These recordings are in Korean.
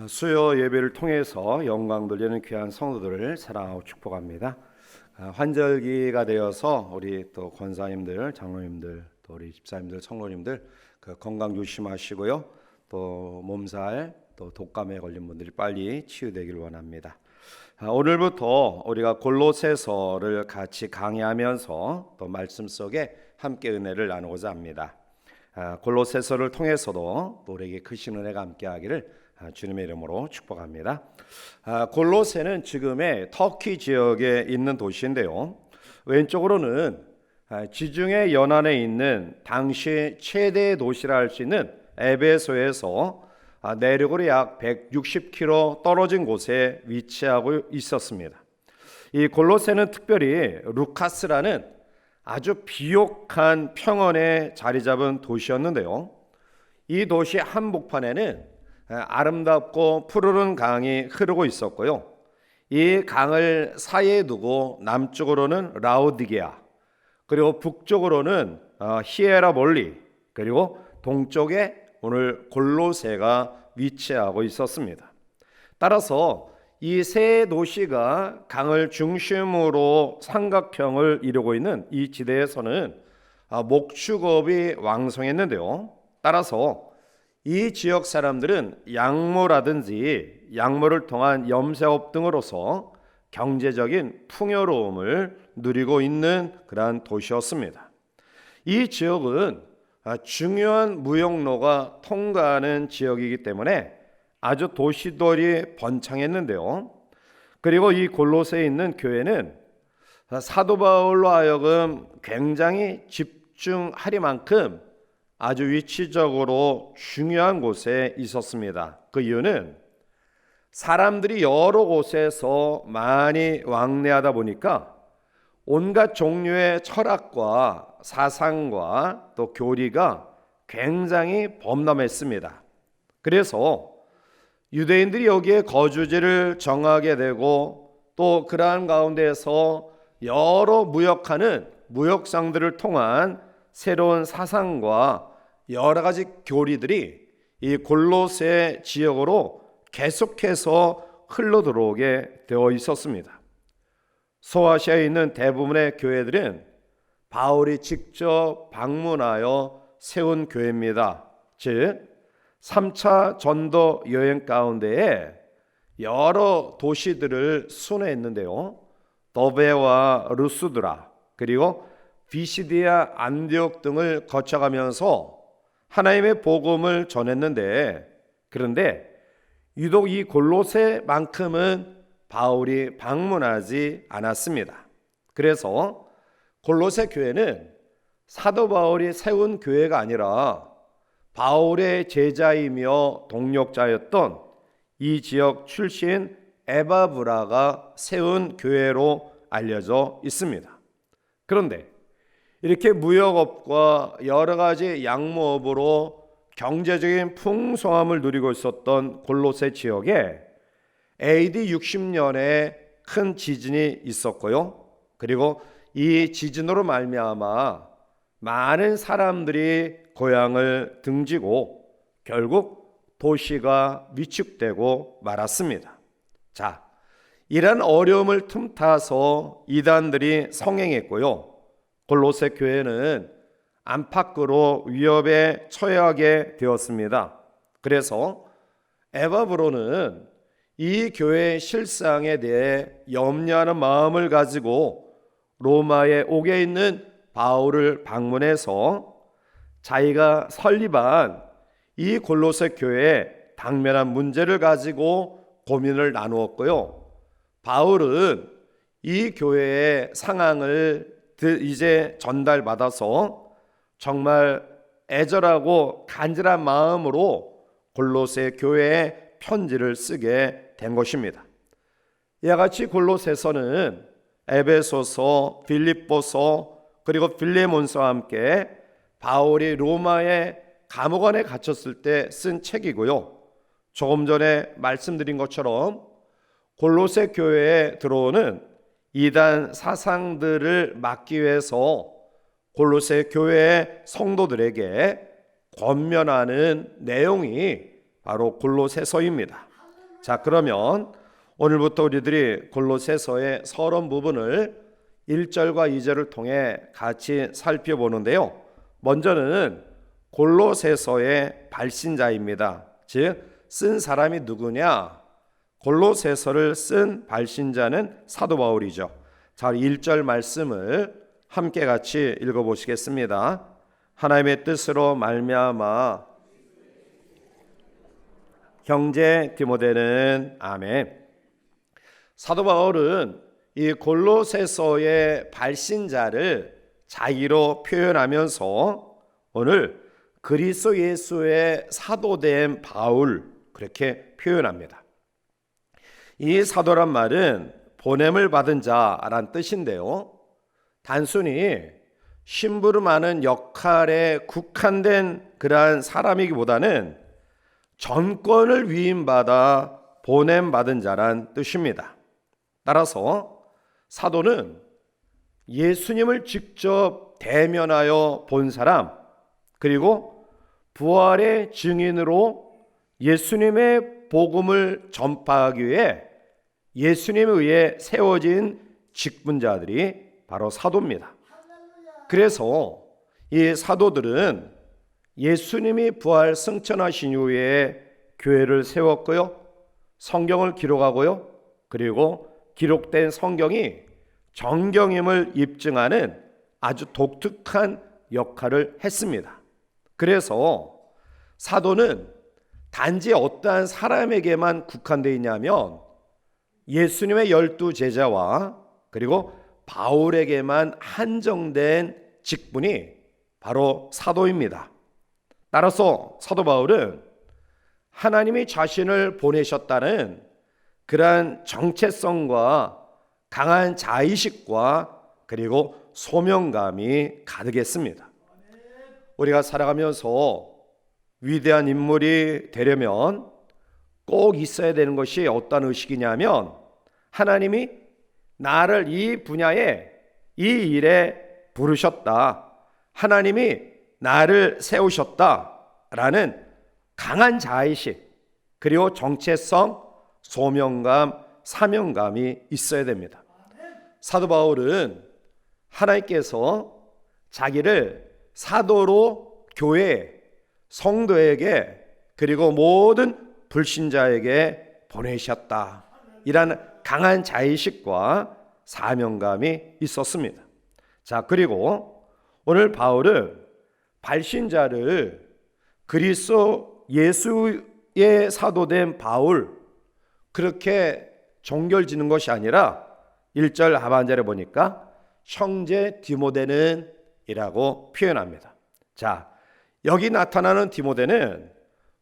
수요 예배를 통해서 영광 돌리는 귀한 성도들을 사랑하고 축복합니다. 환절기가 되어서 우리 또 권사님들, 장로님들, 또 우리 집사님들, 성로님들 건강 조심하시고요. 또 몸살, 또 독감에 걸린 분들이 빨리 치유되길 원합니다. 오늘부터 우리가 골로새서를 같이 강의하면서 또 말씀 속에 함께 은혜를 나누고자 합니다. 골로새서를 통해서도 또 우리에게 크신 은혜가 함께하기를 주님의 이름으로 축복합니다. 골로새는 지금의 터키 지역에 있는 도시인데요. 왼쪽으로는 지중해 연안에 있는 당시 최대 도시라 할 수 있는 에베소에서 내륙으로 약 160km 떨어진 곳에 위치하고 있었습니다. 이 골로새는 특별히 루카스라는 아주 비옥한 평원에 자리 잡은 도시였는데요. 이 도시 한복판에는 아름답고 푸르른 강이 흐르고 있었고요. 이 강을 사이에 두고 남쪽으로는 라우디게아, 그리고 북쪽으로는 히에라볼리, 그리고 동쪽에 오늘 골로새가 위치하고 있었습니다. 따라서 이 세 도시가 강을 중심으로 삼각형을 이루고 있는 이 지대에서는 목축업이 왕성했는데요. 따라서 이 지역 사람들은 양모라든지 양모를 통한 염세업 등으로서 경제적인 풍요로움을 누리고 있는 그러한 도시였습니다. 이 지역은 중요한 무역로가 통과하는 지역이기 때문에 아주 도시들이 번창했는데요. 그리고 이 골로새에 있는 교회는 사도 바울로 하여금 굉장히 집중하리만큼 아주 위치적으로 중요한 곳에 있었습니다. 그 이유는 사람들이 여러 곳에서 많이 왕래하다 보니까 온갖 종류의 철학과 사상과 또 교리가 굉장히 범람했습니다. 그래서 유대인들이 여기에 거주지를 정하게 되고 또 그러한 가운데서 여러 무역하는 무역상들을 통한 새로운 사상과 여러 가지 교리들이 이 골로새 지역으로 계속해서 흘러들어오게 되어 있었습니다. 소아시아에 있는 대부분의 교회들은 바울이 직접 방문하여 세운 교회입니다. 즉 3차 전도 여행 가운데에 여러 도시들을 순회했는데요. 더베와 루스드라, 그리고 비시디아, 안디옥 등을 거쳐가면서 하나님의 복음을 전했는데, 그런데 유독 이 골로새만큼은 바울이 방문하지 않았습니다. 그래서 골로새 교회는 사도 바울이 세운 교회가 아니라 바울의 제자이며 동력자였던 이 지역 출신 에바브라가 세운 교회로 알려져 있습니다. 그런데 이렇게 무역업과 여러 가지 양모업으로 경제적인 풍성함을 누리고 있었던 골로새 지역에 AD 60년에 큰 지진이 있었고요. 그리고 이 지진으로 말미암아 많은 사람들이 고향을 등지고 결국 도시가 위축되고 말았습니다. 자, 이런 어려움을 틈타서 이단들이 성행했고요. 골로새 교회는 안팎으로 위협에 처하게 되었습니다. 그래서 에바브로는 이 교회의 실상에 대해 염려하는 마음을 가지고 로마에 오게 있는 바울을 방문해서 자기가 설립한 이 골로새 교회에 당면한 문제를 가지고 고민을 나누었고요. 바울은 이 교회의 상황을 이제 전달받아서 정말 애절하고 간절한 마음으로 골로새 교회에 편지를 쓰게 된 것입니다. 이와 같이 골로새서는 에베소서, 빌립보서, 그리고 빌레몬서와 함께 바울이 로마의 감옥 안에 갇혔을 때 쓴 책이고요. 조금 전에 말씀드린 것처럼 골로새 교회에 들어오는 이단 사상들을 막기 위해서 골로새 교회의 성도들에게 권면하는 내용이 바로 골로새서입니다. 자, 그러면 오늘부터 우리들이 골로새서의 서론 부분을 1절과 2절을 통해 같이 살펴보는데요. 먼저는 골로새서의 발신자입니다. 즉 쓴 사람이 누구냐? 골로새서를 쓴 발신자는 사도 바울이죠. 자, 1절 말씀을 함께 같이 읽어보시겠습니다. 하나님의 뜻으로 말미암아 형제 디모데는 아멘. 사도 바울은 이 골로새서의 발신자를 자기로 표현하면서 오늘 그리스도 예수의 사도된 바울 그렇게 표현합니다. 이 사도란 말은 보냄을 받은 자란 뜻인데요. 단순히 심부름하는 역할에 국한된 그러한 사람이기보다는 전권을 위임받아 보냄받은 자란 뜻입니다. 따라서 사도는 예수님을 직접 대면하여 본 사람, 그리고 부활의 증인으로 예수님의 복음을 전파하기 위해 예수님에 의해 세워진 직분자들이 바로 사도입니다. 그래서 이 사도들은 예수님이 부활 승천하신 이후에 교회를 세웠고요, 성경을 기록하고요, 그리고 기록된 성경이 정경임을 입증하는 아주 독특한 역할을 했습니다. 그래서 사도는 단지 어떠한 사람에게만 국한되어 있냐면 예수님의 12 제자와 그리고 바울에게만 한정된 직분이 바로 사도입니다. 따라서 사도 바울은 하나님이 자신을 보내셨다는 그러한 정체성과 강한 자의식과 그리고 소명감이 가득했습니다. 우리가 살아가면서 위대한 인물이 되려면 꼭 있어야 되는 것이 어떤 의식이냐면 하나님이 나를 이 분야에 이 일에 부르셨다, 하나님이 나를 세우셨다라는 강한 자의식, 그리고 정체성, 소명감, 사명감이 있어야 됩니다. 사도 바울은 하나님께서 자기를 사도로 교회, 성도에게 그리고 모든 불신자에게 보내셨다, 이라는 강한 자의식과 사명감이 있었습니다. 자, 그리고 오늘 바울은 발신자를 그리스도 예수의 사도된 바울 그렇게 종결짓는 것이 아니라 1절 하반절에 보니까 형제 디모데는 이라고 표현합니다. 자, 여기 나타나는 디모데는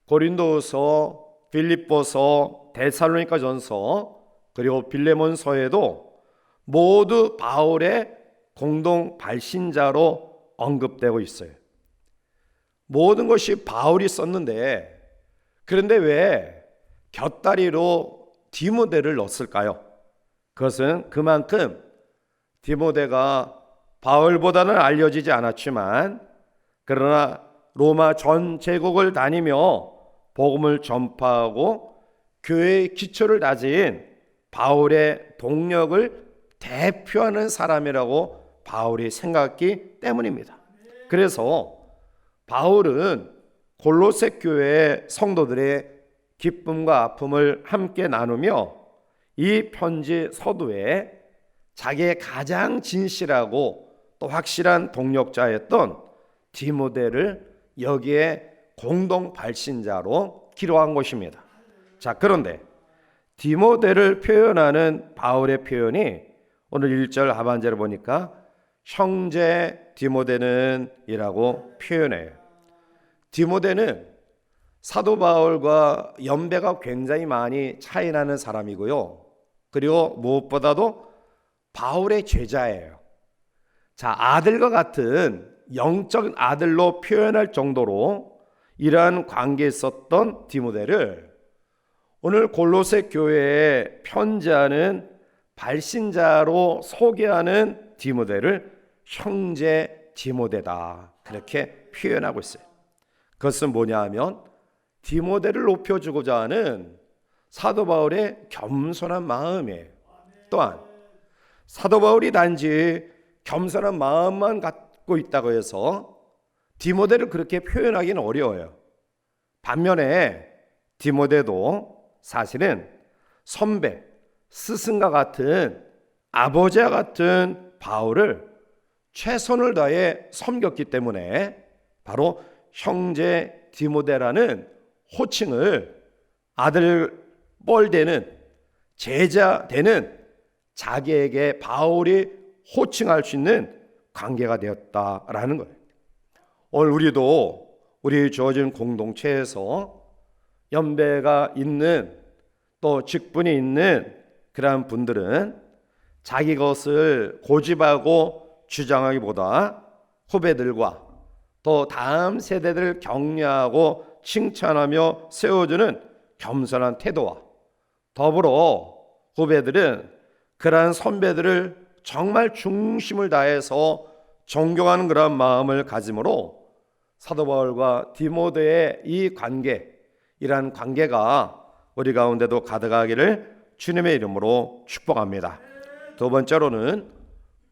고린도서, 빌립보서, 데살로니가전서 그리고 빌레몬서에도 모두 바울의 공동 발신자로 언급되고 있어요. 모든 것이 바울이 썼는데 그런데 왜 곁다리로 디모데를 넣었을까요? 그것은 그만큼 디모데가 바울보다는 알려지지 않았지만 그러나 로마 전 제국을 다니며 복음을 전파하고 교회의 기초를 다진 바울의 동력을 대표하는 사람이라고 바울이 생각했기 때문입니다. 그래서 바울은 골로새 교회의 성도들의 기쁨과 아픔을 함께 나누며 이 편지 서두에 자기의 가장 진실하고 또 확실한 동력자였던 디모데를 여기에 공동 발신자로 기록한 것입니다. 자, 그런데 디모데를 표현하는 바울의 표현이 오늘 1절 하반절을 보니까 형제 디모데는 이라고 표현해요. 디모데는 사도 바울과 연배가 굉장히 많이 차이 나는 사람이고요, 그리고 무엇보다도 바울의 제자예요. 자, 아들과 같은 영적 아들로 표현할 정도로 이러한 관계에 있었던 디모데를 오늘 골로새 교회에 편지하는 발신자로 소개하는 디모데를 형제 디모데다 그렇게 표현하고 있어요. 그것은 뭐냐 하면 디모데를 높여주고자 하는 사도 바울의 겸손한 마음이에요. 또한 사도 바울이 단지 겸손한 마음만 갖고 있다고 해서 디모데를 그렇게 표현하기는 어려워요. 반면에 디모데도 사실은 선배, 스승과 같은 아버지와 같은 바울을 최선을 다해 섬겼기 때문에 바로 형제 디모데라는 호칭을 아들 뻘 되는 제자 되는 자기에게 바울이 호칭할 수 있는 관계가 되었다라는 거예요. 오늘 우리도 우리 주어진 공동체에서 연배가 있는 또 직분이 있는 그러한 분들은 자기 것을 고집하고 주장하기보다 후배들과 또 다음 세대들을 격려하고 칭찬하며 세워주는 겸손한 태도와 더불어 후배들은 그러한 선배들을 정말 중심을 다해서 존경하는 그런 마음을 가짐으로 사도 바울과 디모데의 이 관계, 이러한 관계가 우리 가운데도 가득하기를 주님의 이름으로 축복합니다. 두 번째로는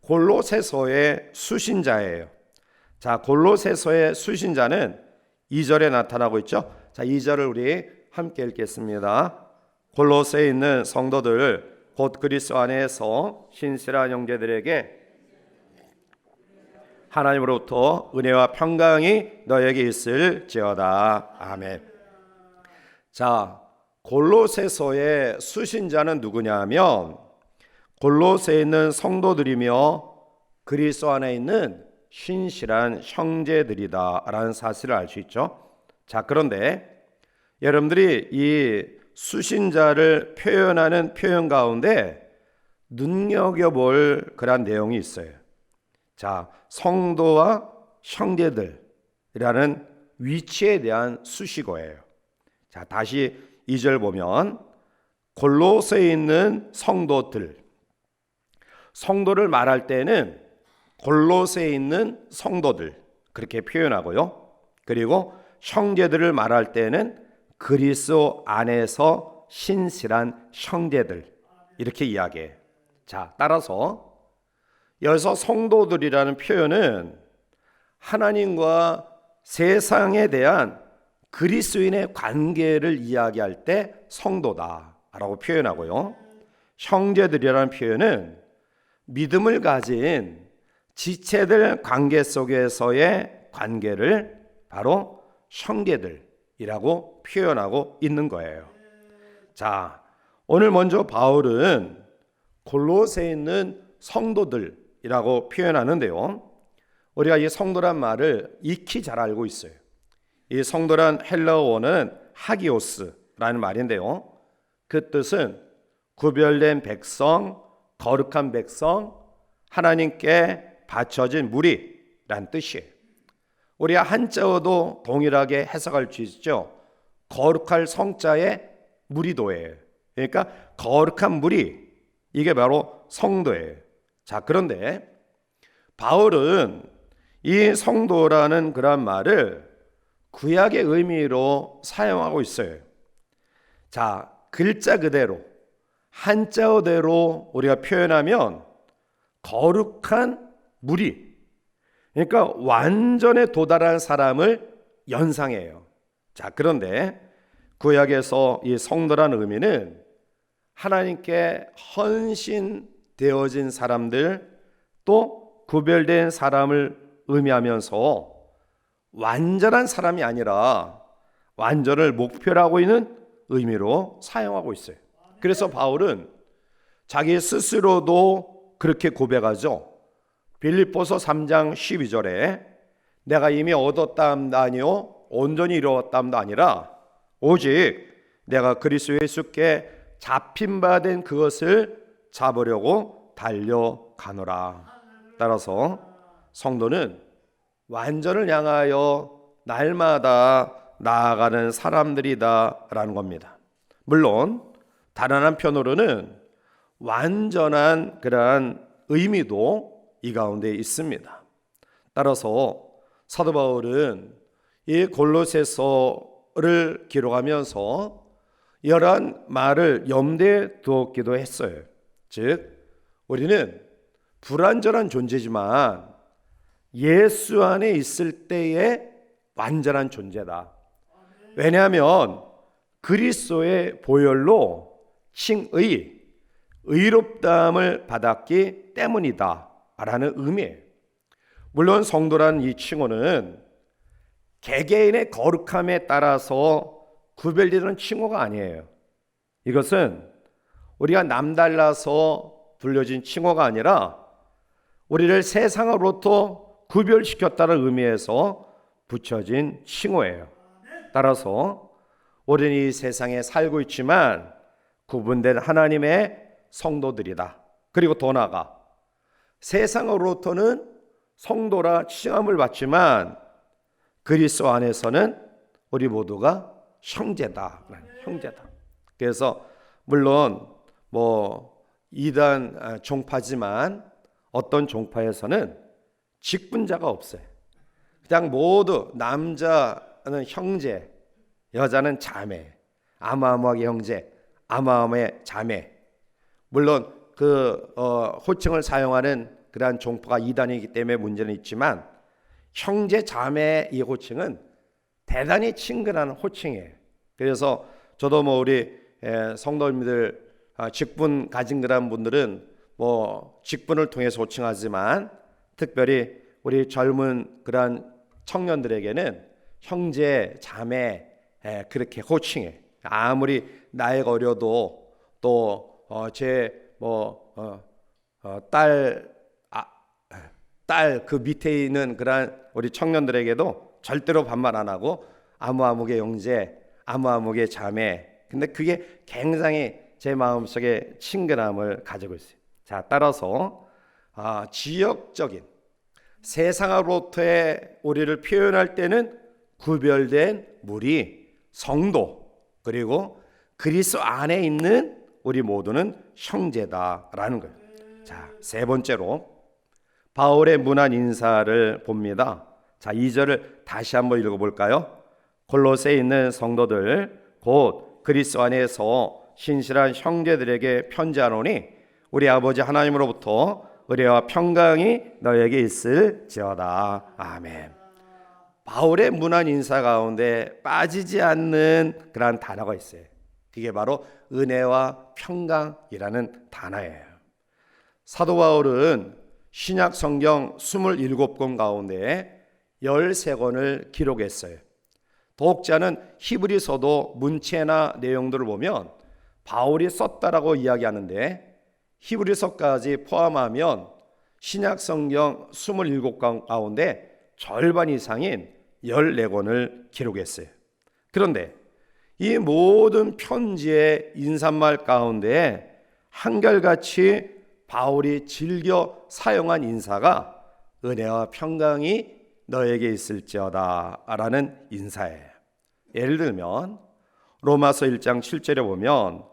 골로새서의 수신자예요. 자, 골로새서의 수신자는 2절에 나타나고 있죠. 자, 2절을 우리 함께 읽겠습니다. 골로새에 있는 성도들 곧 그리스도 안에서 신실한 형제들에게 하나님으로부터 은혜와 평강이 너에게 있을지어다. 아멘. 자, 골로새서의 수신자는 누구냐 하면 골로새에 있는 성도들이며 그리스도 안에 있는 신실한 형제들이다 라는 사실을 알 수 있죠. 자, 그런데 여러분들이 이 수신자를 표현하는 표현 가운데 눈여겨볼 그런 내용이 있어요. 자, 성도와 형제들이라는 위치에 대한 수식어예요. 자, 다시 2절 보면 골로새에 있는 성도들, 성도를 말할 때는 골로새에 있는 성도들 그렇게 표현하고요. 그리고 형제들을 말할 때는 그리스도 안에서 신실한 형제들 이렇게 이야기해요. 자, 따라서 여기서 성도들이라는 표현은 하나님과 세상에 대한 그리스도인의 관계를 이야기할 때 성도다라고 표현하고요. 형제들이라는 표현은 믿음을 가진 지체들 관계 속에서의 관계를 바로 형제들이라고 표현하고 있는 거예요. 자, 오늘 먼저 바울은 골로새에 있는 성도들이라고 표현하는데요. 우리가 이 성도란 말을 익히 잘 알고 있어요. 이 성도란 헬라어는 하기오스라는 말인데요. 그 뜻은 구별된 백성, 거룩한 백성, 하나님께 바쳐진 무리란 뜻이에요. 우리가 한자어도 동일하게 해석할 수 있죠. 거룩할 성자의 무리도예요. 그러니까 거룩한 무리, 이게 바로 성도예요. 자, 그런데 바울은 이 성도라는 그런 말을 구약의 의미로 사용하고 있어요. 자, 글자 그대로 한자어대로 우리가 표현하면 거룩한 무리, 그러니까 완전에 도달한 사람을 연상해요. 자, 그런데 구약에서 이 성도라는 의미는 하나님께 헌신되어진 사람들 또 구별된 사람을 의미하면서 완전한 사람이 아니라 완전을 목표로 하고 있는 의미로 사용하고 있어요. 그래서 바울은 자기 스스로도 그렇게 고백하죠. 빌립보서 3장 12절에 내가 이미 얻었다함도 아니요 온전히 이루었다함도 아니라 오직 내가 그리스도 예수께 잡힌 바 된 그것을 잡으려고 달려가노라. 따라서 성도는 완전을 향하여 날마다 나아가는 사람들이다라는 겁니다. 물론 다른 한편으로는 완전한 그러한 의미도 이 가운데 있습니다. 따라서 사도 바울은 이 골로새서를 기록하면서 이러한 말을 염두에 두었기도 했어요. 즉 우리는 불완전한 존재지만 예수 안에 있을 때의 완전한 존재다. 왜냐하면 그리스도의 보혈로 칭의, 의롭다함을 받았기 때문이다 라는 의미예요. 물론 성도라는 이 칭호는 개개인의 거룩함에 따라서 구별되는 칭호가 아니에요. 이것은 우리가 남달라서 불려진 칭호가 아니라 우리를 세상으로부터 구별시켰다는 의미에서 붙여진 칭호예요. 따라서 우리는 이 세상에 살고 있지만 구분된 하나님의 성도들이다. 그리고 더 나아가 세상으로부터는 성도라 칭함을 받지만 그리스도 안에서는 우리 모두가 형제다. 형제다. 그래서 물론 이단 종파지만 어떤 종파에서는 직분자가 없어요. 그냥 모두 남자는 형제, 여자는 자매, 아마아마의 형제, 아마아마의 자매. 물론 그 호칭을 사용하는 그러한 종파가 이단이기 때문에 문제는 있지만 형제 자매의 이 호칭은 대단히 친근한 호칭이에요. 그래서 저도 우리 성도님들 직분 가진 그런 분들은 직분을 통해서 호칭하지만 특별히 우리 젊은 그런 청년들에게는 형제 자매 그렇게 호칭해. 아무리 나이가 어려도 또 딸 그 밑에 있는 그런 우리 청년들에게도 절대로 반말 안 하고 아무아무개 형제, 아무아무개 자매. 근데 그게 굉장히 제 마음속에 친근함을 가지고 있어요. 자, 따라서 지역적인 세상으로부터의 우리를 표현할 때는 구별된 무리, 성도, 그리고 그리스도 안에 있는 우리 모두는 형제다라는 거예요. 자, 세 번째로 바울의 문안 인사를 봅니다. 자, 2절을 다시 한번 읽어볼까요? 골로새에 있는 성도들 곧 그리스도 안에서 신실한 형제들에게 편지하노니 우리 아버지 하나님으로부터 은혜와 평강이 너에게 있을지어다. 아멘. 바울의 문안 인사 가운데 빠지지 않는 그러한 단어가 있어요. 그게 바로 은혜와 평강이라는 단어예요. 사도 바울은 신약 성경 27권 가운데 13권을 기록했어요. 독자는 히브리서도 문체나 내용들을 보면 바울이 썼다라고 이야기하는데 히브리서까지 포함하면 신약 성경 27권 가운데 절반 이상인 14권을 기록했어요. 그런데 이 모든 편지의 인사말 가운데 한결같이 바울이 즐겨 사용한 인사가 은혜와 평강이 너에게 있을지어다 라는 인사예요. 예를 들면 로마서 1장 7절에 보면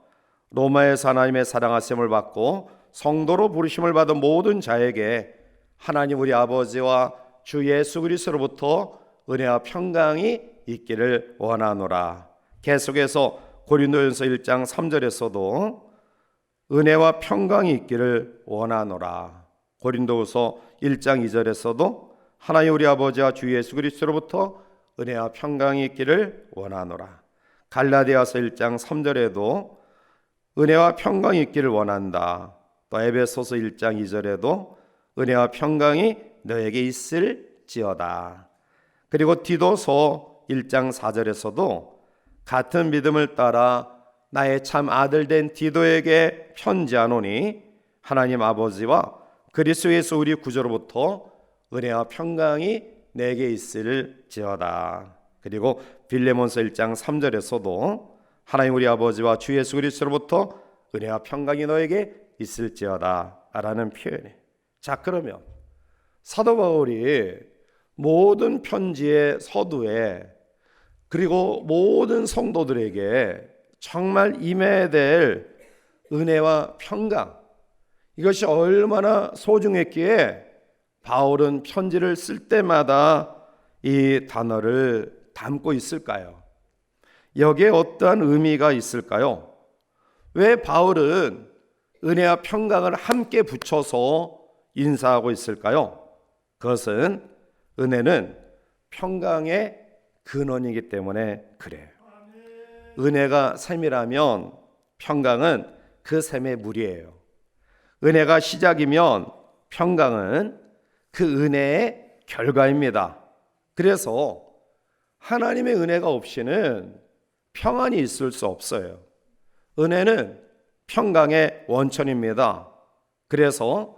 로마에서 하나님의 사랑하심을 받고 성도로 부르심을 받은 모든 자에게 하나님 우리 아버지와 주 예수 그리스도로부터 은혜와 평강이 있기를 원하노라. 계속해서 고린도전서 1장 3절에서도 은혜와 평강이 있기를 원하노라. 고린도후서 1장 2절에서도 하나님 우리 아버지와 주 예수 그리스도로부터 은혜와 평강이 있기를 원하노라. 갈라디아서 1장 3절에도 은혜와 평강이 있기를 원한다. 또 에베소서 1장 2절에도 은혜와 평강이 너에게 있을지어다. 그리고 디도서 1장 4절에서도 같은 믿음을 따라 나의 참 아들 된 디도에게 편지하노니 하나님 아버지와 그리스도 예수 우리 구주로부터 은혜와 평강이 내게 있을지어다. 그리고 빌레몬서 1장 3절에서도 하나님 우리 아버지와 주 예수 그리스도로부터 은혜와 평강이 너에게 있을지어다 라는 표현이. 자, 그러면 사도 바울이 모든 편지의 서두에 그리고 모든 성도들에게 정말 임해야 될 은혜와 평강, 이것이 얼마나 소중했기에 바울은 편지를 쓸 때마다 이 단어를 담고 있을까요? 여기에 어떠한 의미가 있을까요? 왜 바울은 은혜와 평강을 함께 붙여서 인사하고 있을까요? 그것은 은혜는 평강의 근원이기 때문에 그래요. 은혜가 샘이라면 평강은 그 샘의 물이에요. 은혜가 시작이면 평강은 그 은혜의 결과입니다. 그래서 하나님의 은혜가 없이는 평안이 있을 수 없어요. 은혜는 평강의 원천입니다. 그래서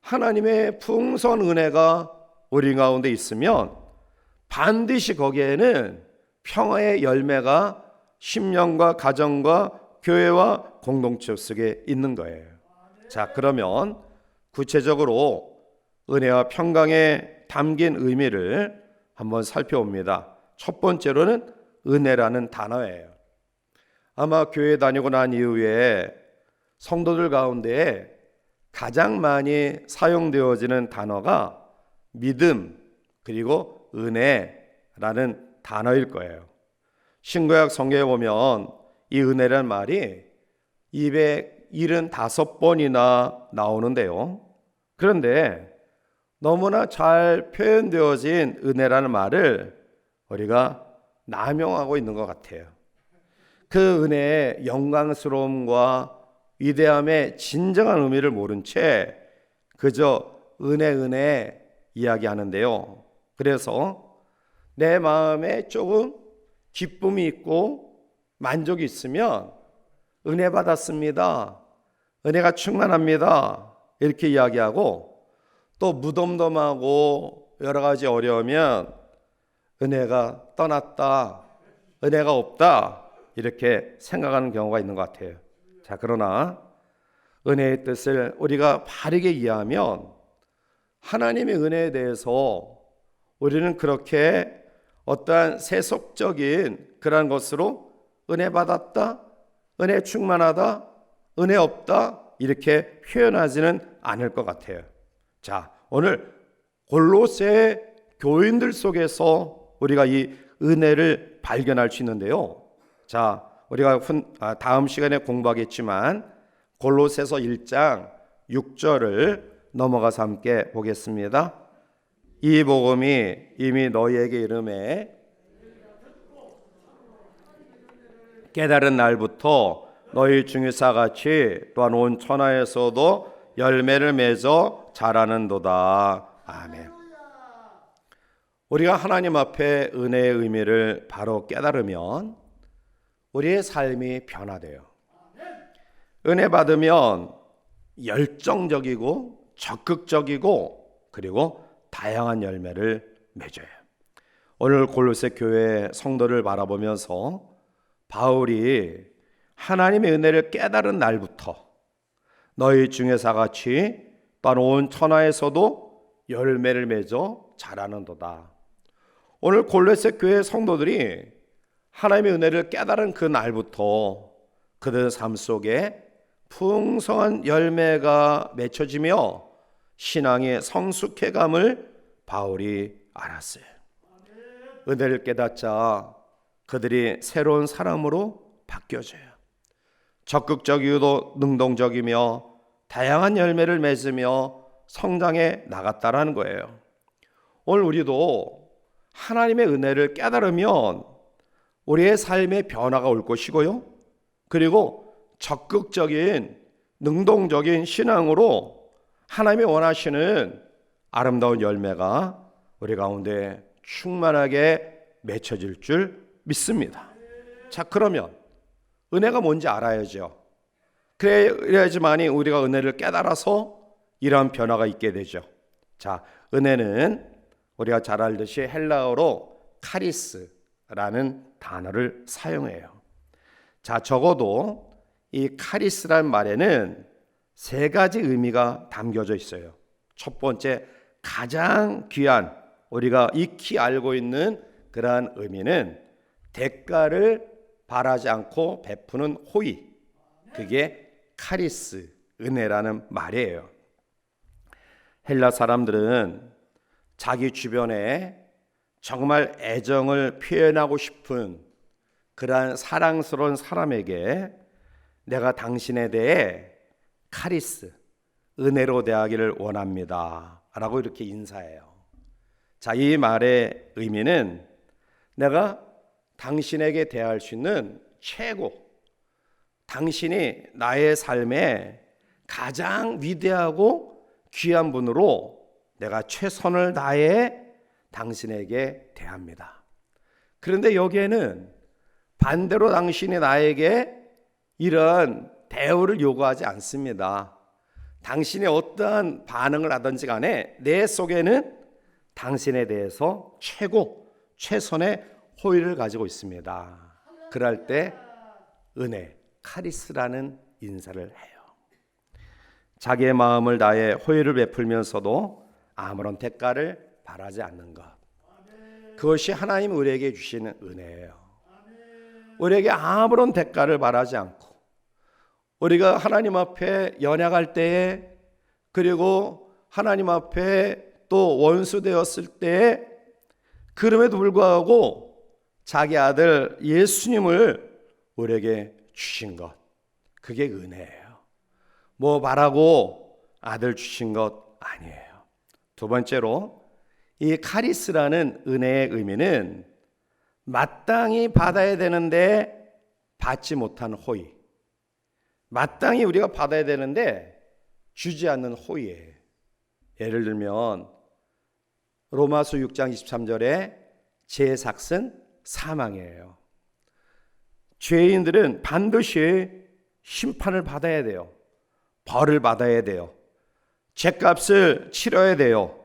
하나님의 풍성한 은혜가 우리 가운데 있으면 반드시 거기에는 평화의 열매가 심령과 가정과 교회와 공동체 속에 있는 거예요. 자, 그러면 구체적으로 은혜와 평강에 담긴 의미를 한번 살펴봅니다. 첫 번째로는 은혜라는 단어예요. 아마 교회 다니고 난 이후에 성도들 가운데 가장 많이 사용되어지는 단어가 믿음 그리고 은혜라는 단어일 거예요. 신구약 성경에 보면 이 은혜라는 말이 275번이나 나오는데요. 그런데 너무나 잘 표현되어진 은혜라는 말을 우리가 남용하고 있는 것 같아요. 그 은혜의 영광스러움과 위대함의 진정한 의미를 모른 채 그저 은혜 이야기하는데요. 그래서 내 마음에 조금 기쁨이 있고 만족이 있으면 은혜 받았습니다, 은혜가 충만합니다 이렇게 이야기하고, 또 무덤덤하고 여러 가지 어려우면 은혜가 떠났다, 은혜가 없다 이렇게 생각하는 경우가 있는 것 같아요. 자, 그러나 은혜의 뜻을 우리가 바르게 이해하면 하나님의 은혜에 대해서 우리는 그렇게 어떠한 세속적인 그런 것으로 은혜 받았다, 은혜 충만하다, 은혜 없다 이렇게 표현하지는 않을 것 같아요. 자, 오늘 골로새 교인들 속에서 우리가 이 은혜를 발견할 수 있는데요. 자, 우리가 다음 시간에 공부하겠지만 골로새서 1장 6절을 넘어가서 함께 보겠습니다. 이 복음이 이미 너희에게 이름에 깨달은 날부터 너희 중에서 같이 또한 온 천하에서도 열매를 맺어 자라는도다. 아멘. 우리가 하나님 앞에 은혜의 의미를 바로 깨달으면 우리의 삶이 변화돼요. 은혜 받으면 열정적이고 적극적이고 그리고 다양한 열매를 맺어요. 오늘 골로새 교회 성도를 바라보면서 바울이 하나님의 은혜를 깨달은 날부터 너희 중에서 같이 또한 온 천하에서도 열매를 맺어 자라는도다. 오늘 골로새 교회 성도들이 하나님의 은혜를 깨달은 그 날부터 그들의 삶 속에 풍성한 열매가 맺혀지며 신앙의 성숙해감을 바울이 알았어요. 은혜를 깨닫자 그들이 새로운 사람으로 바뀌어져요. 적극적이고 능동적이며 다양한 열매를 맺으며 성장해 나갔다라는 거예요. 오늘 우리도 하나님의 은혜를 깨달으면 우리의 삶의 변화가 올 것이고요. 그리고 적극적인 능동적인 신앙으로 하나님이 원하시는 아름다운 열매가 우리 가운데 충만하게 맺혀질 줄 믿습니다. 자, 그러면 은혜가 뭔지 알아야죠. 그래야지만이 우리가 은혜를 깨달아서 이러한 변화가 있게 되죠. 자, 은혜는 우리가 잘 알듯이 헬라어로 카리스라는 단어를 사용해요. 자, 적어도 이 카리스란 말에는 세 가지 의미가 담겨져 있어요. 첫 번째, 가장 귀한 우리가 익히 알고 있는 그러한 의미는 대가를 바라지 않고 베푸는 호의, 그게 카리스, 은혜라는 말이에요. 헬라 사람들은 자기 주변에 정말 애정을 표현하고 싶은 그러한 사랑스러운 사람에게 내가 당신에 대해 카리스, 은혜로 대하기를 원합니다 라고 이렇게 인사해요. 자, 이 말의 의미는 내가 당신에게 대할 수 있는 최고, 당신이 나의 삶에 가장 위대하고 귀한 분으로 내가 최선을 다해 당신에게 대합니다. 그런데 여기에는 반대로 당신이 나에게 이런 대우를 요구하지 않습니다. 당신이 어떠한 반응을 하든지 간에 내 속에는 당신에 대해서 최고, 최선의 호의를 가지고 있습니다. 그럴 때 은혜, 카리스라는 인사를 해요. 자기의 마음을 다해 호의를 베풀면서도 아무런 대가를 바라지 않는 것, 그것이 하나님 우리에게 주시는 은혜예요. 우리에게 아무런 대가를 바라지 않고 우리가 하나님 앞에 연약할 때에, 그리고 하나님 앞에 또 원수 되었을 때에, 그럼에도 불구하고 자기 아들 예수님을 우리에게 주신 것, 그게 은혜예요. 뭐 바라고 아들 주신 것 아니에요. 두 번째로 이 카리스라는 은혜의 의미는 마땅히 받아야 되는데 받지 못한 호의, 마땅히 우리가 받아야 되는데 주지 않는 호의예요. 예를 들면 로마서 6장 23절에 제 삭은 사망이에요. 죄인들은 반드시 심판을 받아야 돼요. 벌을 받아야 돼요. 죄값을 치러야 돼요.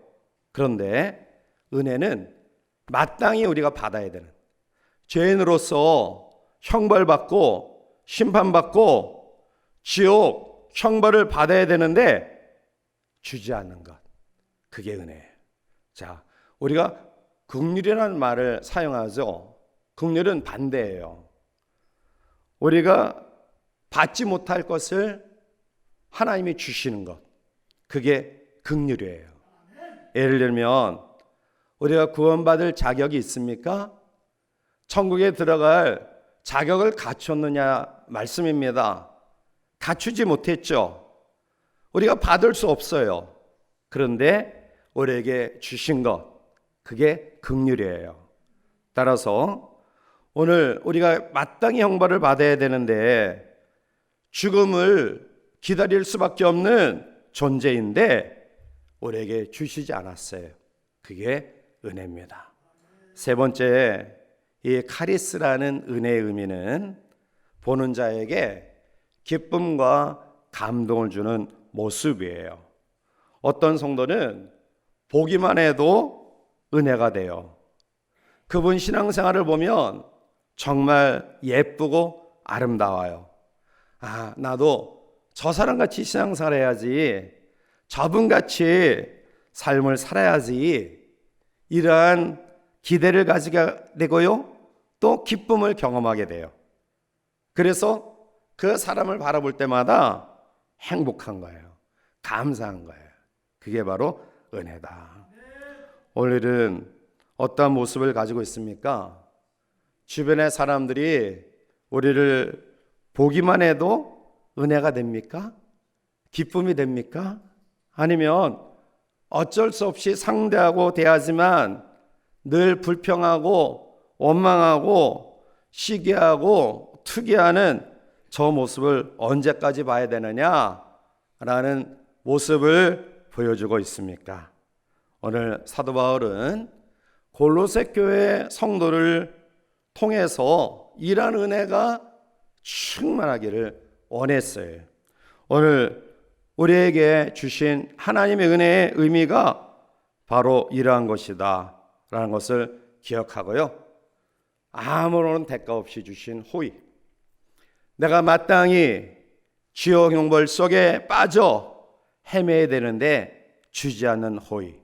그런데 은혜는 마땅히 우리가 받아야 되는, 죄인으로서 형벌받고 심판받고 지옥 형벌을 받아야 되는데 주지 않는 것, 그게 은혜예요. 자, 우리가 긍휼이라는 말을 사용하죠. 긍휼은 반대예요. 우리가 받지 못할 것을 하나님이 주시는 것, 그게 긍휼이에요. 예를 들면 우리가 구원받을 자격이 있습니까? 천국에 들어갈 자격을 갖췄느냐 말씀입니다. 갖추지 못했죠. 우리가 받을 수 없어요. 그런데 우리에게 주신 것, 그게 긍휼이에요. 따라서 오늘 우리가 마땅히 형벌을 받아야 되는데 죽음을 기다릴 수밖에 없는 존재인데 우리에게 주시지 않았어요. 그게 은혜입니다. 세 번째, 이 카리스라는 은혜의 의미는 보는 자에게 기쁨과 감동을 주는 모습이에요. 어떤 성도는 보기만 해도 은혜가 돼요. 그분 신앙생활을 보면 정말 예쁘고 아름다워요. 아, 나도 저 사람같이 신앙생활 해야지, 저분같이 삶을 살아야지, 이러한 기대를 가지게 되고요, 또 기쁨을 경험하게 돼요. 그래서 그 사람을 바라볼 때마다 행복한 거예요. 감사한 거예요. 그게 바로 은혜다. 오늘은 어떤 모습을 가지고 있습니까? 주변의 사람들이 우리를 보기만 해도 은혜가 됩니까? 기쁨이 됩니까? 아니면 어쩔 수 없이 상대하고 대하지만 늘 불평하고 원망하고 시기하고 투기하는 저 모습을 언제까지 봐야 되느냐라는 모습을 보여주고 있습니까? 오늘 사도 바울은 골로새 교회 성도를 통해서 이러한 은혜가 충만하기를 원했어요. 오늘 우리에게 주신 하나님의 은혜의 의미가 바로 이러한 것이다 라는 것을 기억하고요, 아무런 대가 없이 주신 호의, 내가 마땅히 지옥 형벌 속에 빠져 헤매야 되는데 주지 않는 호의,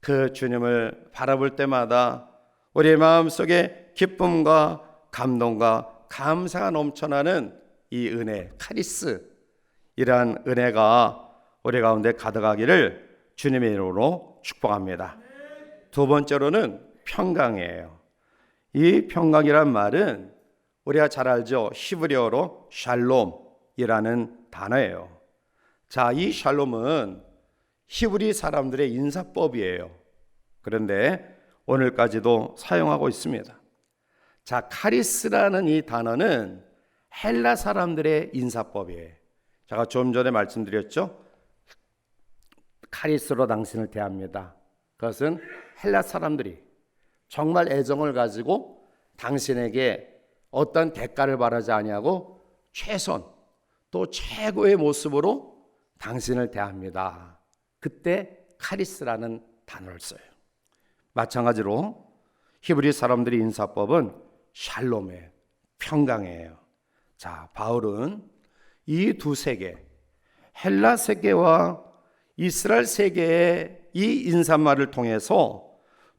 그 주님을 바라볼 때마다 우리의 마음속에 기쁨과 감동과 감사가 넘쳐나는 이 은혜, 카리스, 이러한 은혜가 우리 가운데 가득하기를 주님의 이름으로 축복합니다. 두 번째로는 평강이에요. 이 평강이란 말은 우리가 잘 알죠? 히브리어로 샬롬이라는 단어예요. 자, 이 샬롬은 히브리 사람들의 인사법이에요. 그런데 오늘까지도 사용하고 있습니다. 자, 카리스라는 이 단어는 헬라 사람들의 인사법이에요. 제가 좀 전에 말씀드렸죠? 카리스로 당신을 대합니다. 그것은 헬라 사람들이 정말 애정을 가지고 당신에게 어떤 대가를 바라지 아니하고 최선 또 최고의 모습으로 당신을 대합니다. 그때 카리스라는 단어를 써요. 마찬가지로 히브리 사람들의 인사법은 샬롬의 평강이에요. 자, 바울은 이 두 세계, 헬라 세계와 이스라엘 세계의 이 인사말을 통해서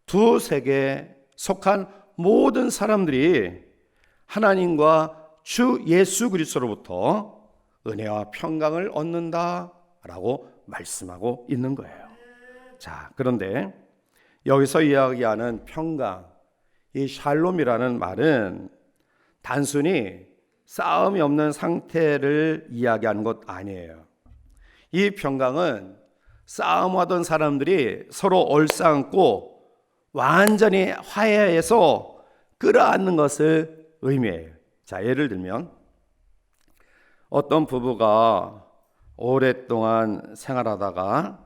두 세계에 속한 모든 사람들이 하나님과 주 예수 그리스도로부터 은혜와 평강을 얻는다라고 말씀하고 있는 거예요. 자, 그런데 여기서 이야기하는 평강, 이 샬롬이라는 말은 단순히 싸움이 없는 상태를 이야기하는 것 아니에요. 이 평강은 싸움하던 사람들이 서로 얼싸안고 완전히 화해해서 끌어안는 것을 의미해요. 자, 예를 들면 어떤 부부가 오랫동안 생활하다가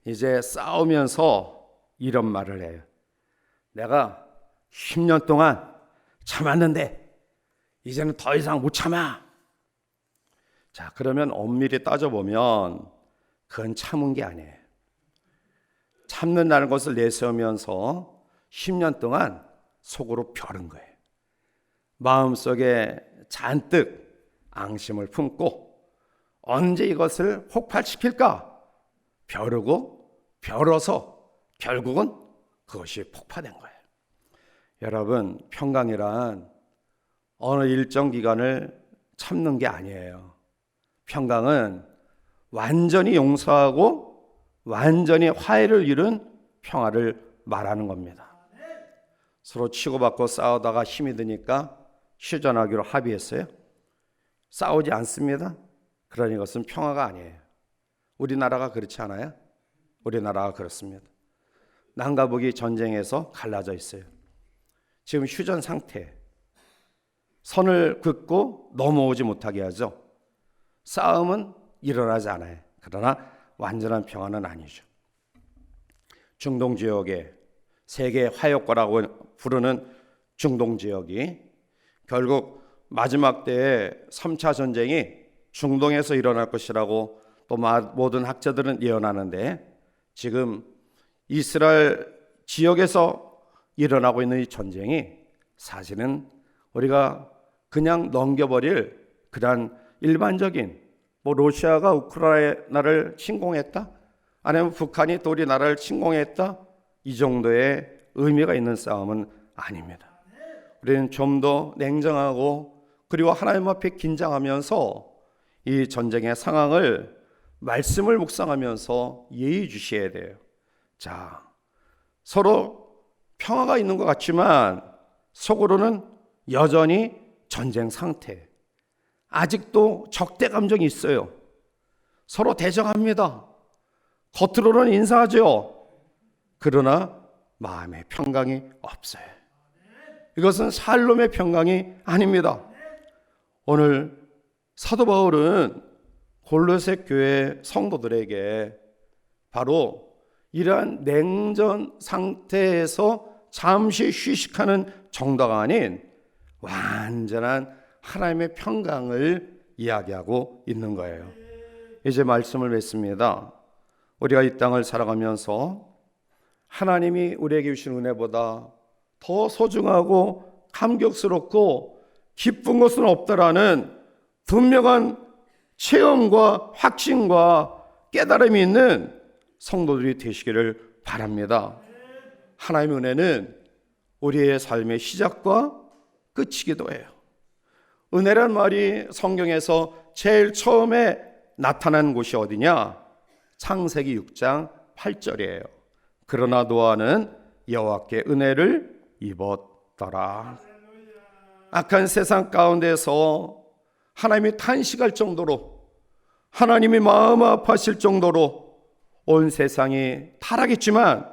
이제 싸우면서 이런 말을 해요. 내가 10년 동안 참았는데 이제는 더 이상 못 참아. 자, 그러면 엄밀히 따져보면 그건 참은 게 아니에요. 참는다는 것을 내세우면서 10년 동안 속으로 벼른 거예요. 마음속에 잔뜩 앙심을 품고 언제 이것을 폭발시킬까 벼르고 벼러서 결국은 그것이 폭파된 거예요. 여러분, 평강이란 어느 일정 기간을 참는 게 아니에요. 평강은 완전히 용서하고 완전히 화해를 이룬 평화를 말하는 겁니다. 서로 치고받고 싸우다가 힘이 드니까 휴전하기로 합의했어요. 싸우지 않습니다. 그러니 이것은 평화가 아니에요. 우리나라가 그렇지 않아요? 우리나라가 그렇습니다. 남과 북이 전쟁에서 갈라져 있어요. 지금 휴전 상태, 선을 긋고 넘어오지 못하게 하죠. 싸움은 일어나지 않아요. 그러나 완전한 평화는 아니죠. 중동 지역에 세계 화약고라고 부르는 중동 지역이 결국 마지막 때에 3차 전쟁이 중동에서 일어날 것이라고 또 모든 학자들은 예언하는데 지금 이스라엘 지역에서 일어나고 있는 이 전쟁이 사실은 우리가 그냥 넘겨버릴 그런 일반적인 러시아가 우크라이나를 침공했다? 아니면 북한이 또 우리나라를 침공했다? 이 정도의 의미가 있는 싸움은 아닙니다. 우리는 좀 더 냉정하고 그리고 하나님 앞에 긴장하면서 이 전쟁의 상황을 말씀을 묵상하면서 예의주시해야 돼요. 자, 서로 평화가 있는 것 같지만 속으로는 여전히 전쟁 상태. 아직도 적대 감정이 있어요. 서로 대적합니다. 겉으로는 인사하죠. 그러나 마음의 평강이 없어요. 이것은 샬롬의 평강이 아닙니다. 오늘 사도 바울은 골로새 교회 성도들에게 바로 이러한 냉전 상태에서 잠시 휴식하는 정도가 아닌 완전한 하나님의 평강을 이야기하고 있는 거예요. 이제 말씀을 맺습니다. 우리가 이 땅을 살아가면서 하나님이 우리에게 주신 은혜보다 더 소중하고 감격스럽고 기쁜 것은 없다라는 분명한 체험과 확신과 깨달음이 있는 성도들이 되시기를 바랍니다. 하나님의 은혜는 우리의 삶의 시작과 끝이기도 해요. 은혜란 말이 성경에서 제일 처음에 나타난 곳이 어디냐? 창세기 6장 8절이에요. 그러나 노아는 여호와께 은혜를 입었더라. 악한 세상 가운데서 하나님이 탄식할 정도로, 하나님이 마음 아파하실 정도로 온 세상이 타락했지만,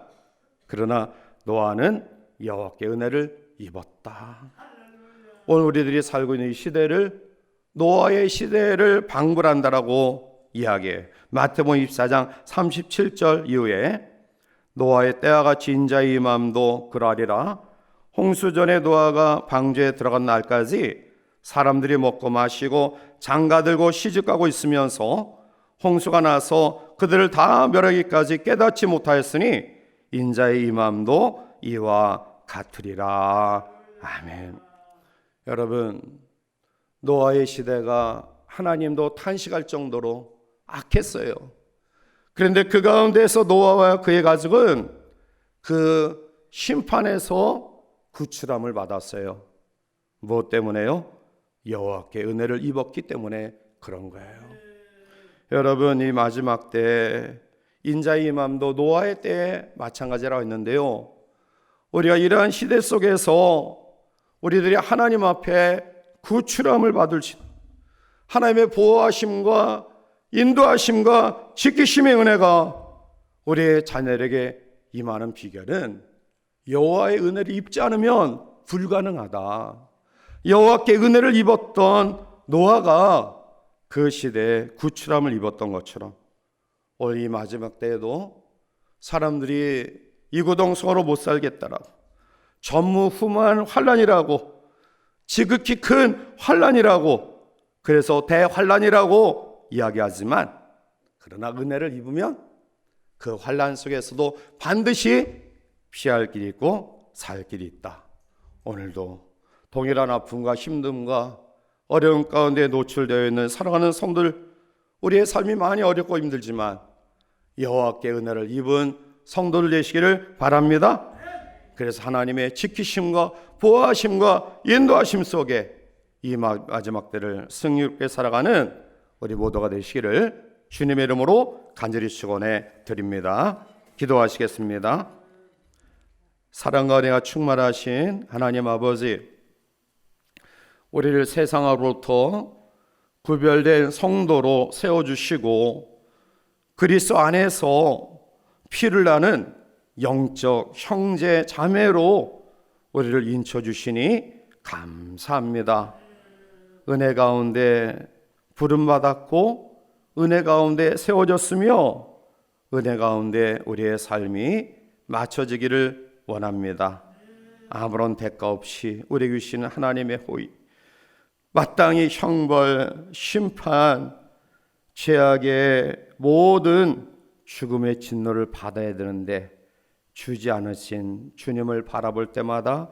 그러나 노아는 여호와께 은혜를 입었다. 오늘 우리들이 살고 있는 이 시대를 노아의 시대를 방불한다라고 이야기해요. 마태복음 24장 37절 이후에 노아의 때와 같이 인자의 임함도 그러하리라. 홍수전에 노아가 방주에 들어간 날까지 사람들이 먹고 마시고 장가들고 시집가고 있으면서 홍수가 나서 그들을 다 멸하기까지 깨닫지 못하였으니 인자의 임함도 이와 같으리라. 아멘. 여러분, 노아의 시대가 하나님도 탄식할 정도로 악했어요. 그런데 그 가운데서 노아와 그의 가족은 그 심판에서 구출함을 받았어요. 무엇 때문에요? 여호와께 은혜를 입었기 때문에 그런 거예요. 여러분, 이 마지막 때 인자의 임함도 노아의 때에 마찬가지라고 했는데요, 우리가 이러한 시대 속에서 우리들이 하나님 앞에 구출함을 받을 하나님의 보호하심과 인도하심과 지키심의 은혜가 우리의 자녀에게 임하는 비결은 여호와의 은혜를 입지 않으면 불가능하다. 여호와께 은혜를 입었던 노아가 그 시대에 구출함을 입었던 것처럼 오늘 이 마지막 때에도 사람들이 이구동성으로 못 살겠다라고, 전무후무한 환난이라고, 지극히 큰 환난이라고, 그래서 대환난이라고 이야기하지만, 그러나 은혜를 입으면 그 환난 속에서도 반드시 피할 길이 있고 살 길이 있다. 오늘도 동일한 아픔과 힘듦과 어려움 가운데 노출되어 있는 사랑하는 성도들, 우리의 삶이 많이 어렵고 힘들지만 여호와께 은혜를 입은 성도들 되시기를 바랍니다. 그래서 하나님의 지키심과 보호하심과 인도하심 속에 이 마지막 때를 승리롭게 살아가는 우리 모두가 되시기를 주님의 이름으로 간절히 축원해 드립니다. 기도하시겠습니다. 사랑과 은혜가 충만하신 하나님 아버지, 우리를 세상으로부터 구별된 성도로 세워주시고 그리스도 안에서 피를 나는 영적 형제 자매로 우리를 인쳐주시니 감사합니다. 은혜 가운데 부름받았고 은혜 가운데 세워졌으며 은혜 가운데 우리의 삶이 맞춰지기를 원합니다. 아무런 대가 없이 우리에게 주시는 하나님의 호의, 마땅히 형벌, 심판, 죄악의 모든 죽음의 진노를 받아야 되는데 주지 않으신 주님을 바라볼 때마다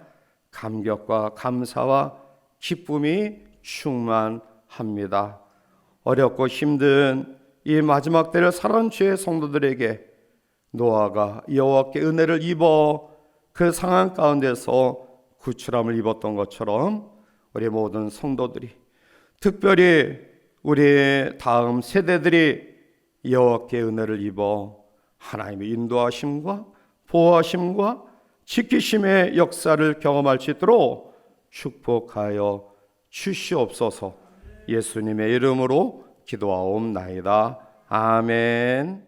감격과 감사와 기쁨이 충만합니다. 어렵고 힘든 이 마지막 때를 살아온 주의 성도들에게 노아가 여호와께 은혜를 입어 그 상황 가운데서 구출함을 입었던 것처럼 우리 모든 성도들이, 특별히 우리의 다음 세대들이 여호와께 은혜를 입어 하나님의 인도하심과 보호하심과 지키심의 역사를 경험할 수 있도록 축복하여 주시옵소서. 예수님의 이름으로 기도하옵나이다. 아멘.